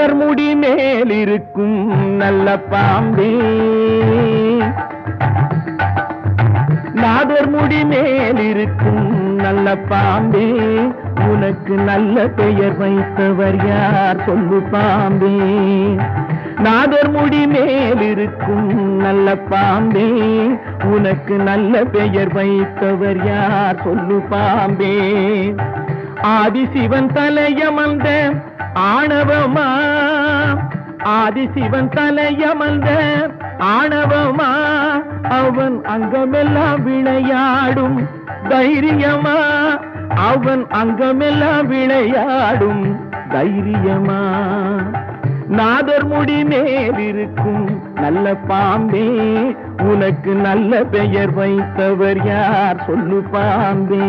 நாதர் முடி மேலிருக்கும் நல்ல பாம்பே, நாதர் முடி மேலிருக்கும் நல்ல பாம்பே, உனக்கு நல்ல பெயர் வைத்தவர் யார் சொல்லு பாம்பே. நாதர் முடி மேலிருக்கும் நல்ல பாம்பே, உனக்கு நல்ல பெயர் வைத்தவர் யார் சொல்லு பாம்பே. ஆதிசிவன் தலையமர்ந்த ஆணவமா, ஆதிசிவன் தலையமர்ந்த ஆணவமா, அவன் அங்கமெல்லாம் விளையாடும் தைரியமா, அவன் அங்கமெல்லாம் விளையாடும் தைரியமா. நாதர் முடி மேலிருக்கும் நல்ல பாம்பே, உனக்கு நல்ல பெயர் வைத்தவர் யார் சொல்லு பாம்பே.